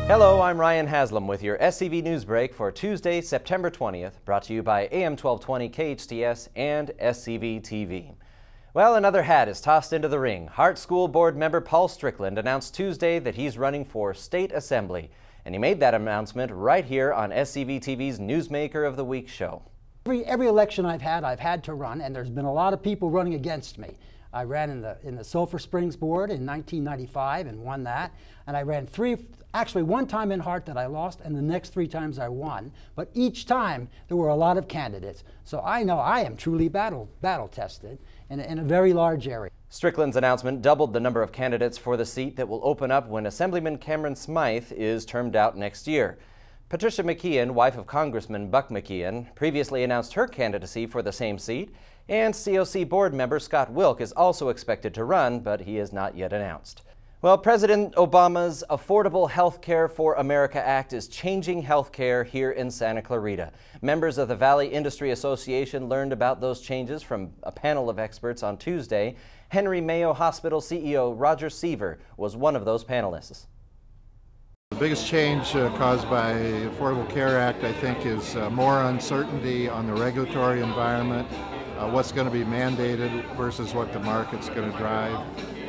Hello, I'm Ryan Haslam with your SCV Newsbreak for Tuesday, September 20th, brought to you by AM-1220 KHTS and SCVTV. Well, another hat is tossed into the ring. Hart School Board member Paul Strickland announced Tuesday that he's running for State Assembly, and he made that announcement right here on SCVTV's Newsmaker of the Week show. Every election I've had to run, and there's been a lot of people running against me. I ran in the Sulphur Springs Board in 1995 and won that. And I ran one time in Hart that I lost, and the next 3 times I won. But each time there were a lot of candidates. So I know I am truly battle tested in a very large area. Strickland's announcement doubled the number of candidates for the seat that will open up when Assemblyman Cameron Smythe is termed out next year. Patricia McKeon, wife of Congressman Buck McKeon, previously announced her candidacy for the same seat, and COC board member Scott Wilk is also expected to run, but he is not yet announced. Well, President Obama's Affordable Health Care for America Act is changing health care here in Santa Clarita. Members of the Valley Industry Association learned about those changes from a panel of experts on Tuesday. Henry Mayo Hospital CEO Roger Seaver was one of those panelists. The biggest change caused by the Affordable Care Act, I think, is more uncertainty on the regulatory environment, what's going to be mandated versus what the market's going to drive.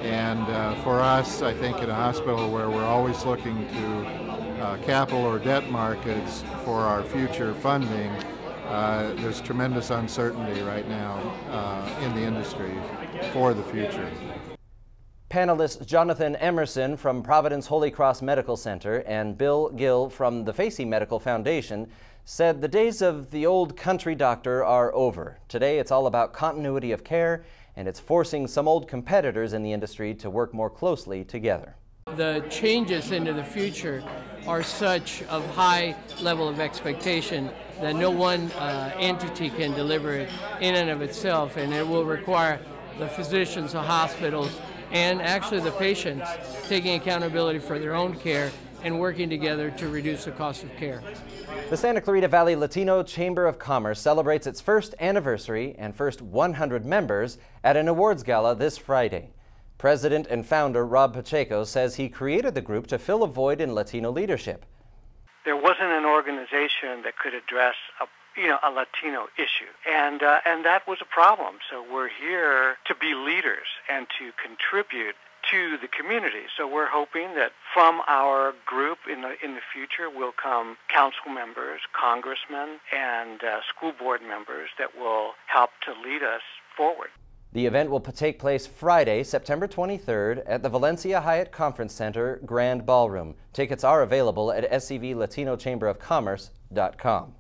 And for us, I think in a hospital where we're always looking to capital or debt markets for our future funding, there's tremendous uncertainty right now in the industry for the future. Panelists Jonathan Emerson from Providence Holy Cross Medical Center and Bill Gill from the Facey Medical Foundation said the days of the old country doctor are over. Today it's all about continuity of care, and it's forcing some old competitors in the industry to work more closely together. The changes into the future are such of high level of expectation that no one entity can deliver it in and of itself, and it will require the physicians, the hospitals, and actually the patients taking accountability for their own care and working together to reduce the cost of care. The Santa Clarita Valley Latino Chamber of Commerce celebrates its first anniversary and first 100 members at an awards gala this Friday. President and founder Rob Pacheco says he created the group to fill a void in Latino leadership. There wasn't an organization that could address a Latino issue, and that was a problem. So we're here to be leaders and to contribute to the community. So we're hoping that from our group in the future will come council members, congressmen, and school board members that will help to lead us forward. The event will take place Friday, September 23rd at the Valencia Hyatt Conference Center Grand Ballroom. Tickets are available at scvlatinochamberofcommerce.com.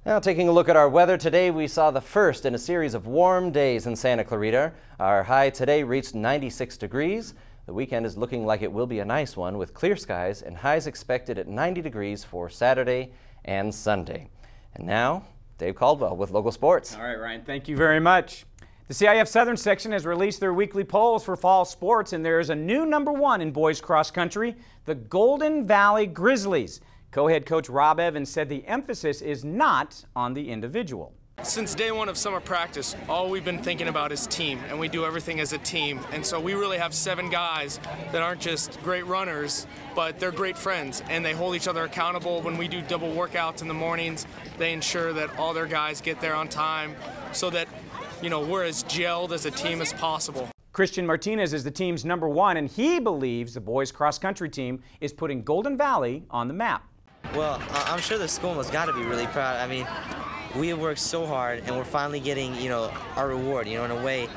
Now, taking a look at our weather today, we saw the first in a series of warm days in Santa Clarita. Our high today reached 96 degrees. The weekend is looking like it will be a nice one with clear skies and highs expected at 90 degrees for Saturday and Sunday. And now, Dave Caldwell with local sports. All right, Ryan, thank you very much. The CIF Southern section has released their weekly polls for fall sports, and there is a new #1 in boys cross country, the Golden Valley Grizzlies. Co-head coach Rob Evans said the emphasis is not on the individual. Since day one of summer practice, all we've been thinking about is team, and we do everything as a team. And so we really have 7 guys that aren't just great runners, but they're great friends, and they hold each other accountable. When we do double workouts in the mornings, they ensure that all their guys get there on time so that, we're as gelled as a team as possible. Christian Martinez is the team's #1, and he believes the boys cross country team is putting Golden Valley on the map. Well, I'm sure the school has got to be really proud. I mean, we have worked so hard, and we're finally getting, our reward. In a way,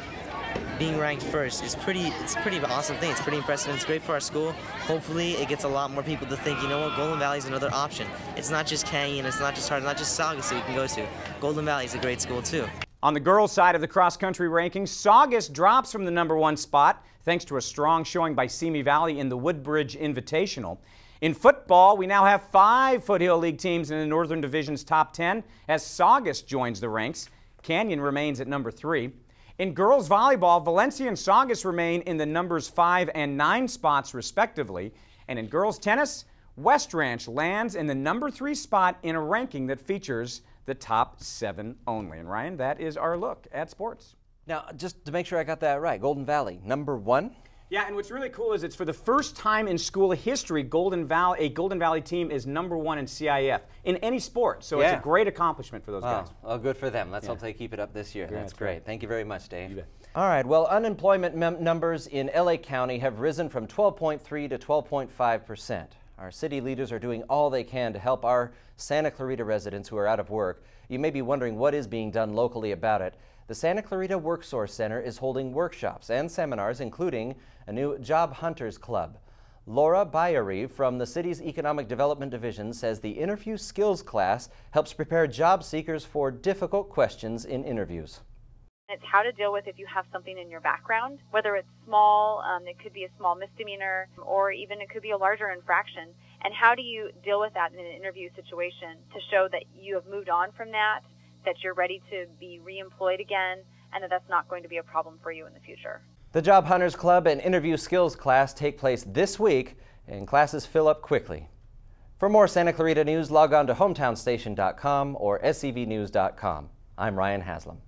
being ranked first is it's a pretty awesome thing. It's pretty impressive, and it's great for our school. Hopefully, it gets a lot more people to think, Golden Valley is another option. It's not just Canyon, it's not just Hart, it's not just Saugus that we can go to. Golden Valley is a great school, too. On the girls' side of the cross-country rankings, Saugus drops from the #1 spot thanks to a strong showing by Simi Valley in the Woodbridge Invitational. In football, we now have 5 Foothill League teams in the Northern Division's top 10 as Saugus joins the ranks. Canyon remains at #3. In girls volleyball, Valencia and Saugus remain in the numbers 5 and 9 spots respectively. And in girls tennis, West Ranch lands in the #3 spot in a ranking that features the top 7 only. And Ryan, that is our look at sports. Now, just to make sure I got that right, Golden Valley, #1? Yeah, and what's really cool is it's for the first time in school history, a Golden Valley team is #1 in CIF in any sport. So it's a great accomplishment for those guys. Well, good for them. Let's hope they keep it up this year. Yeah, that's great. right. Thank you very much, Dave. You bet. All right. Well, unemployment numbers in LA County have risen from 12.3 to 12.5%. Our city leaders are doing all they can to help our Santa Clarita residents who are out of work. You may be wondering what is being done locally about it. The Santa Clarita WorkSource Center is holding workshops and seminars, including a new Job Hunters Club. Laura Bayari from the city's Economic Development Division says the interview skills class helps prepare job seekers for difficult questions in interviews. It's how to deal with if you have something in your background, whether it's small, it could be a small misdemeanor, or even it could be a larger infraction. And how do you deal with that in an interview situation to show that you have moved on from that, that you're ready to be reemployed again, and that that's not going to be a problem for you in the future. The Job Hunters Club and interview skills class take place this week, and classes fill up quickly. For more Santa Clarita news, log on to hometownstation.com or scvnews.com. I'm Ryan Haslam.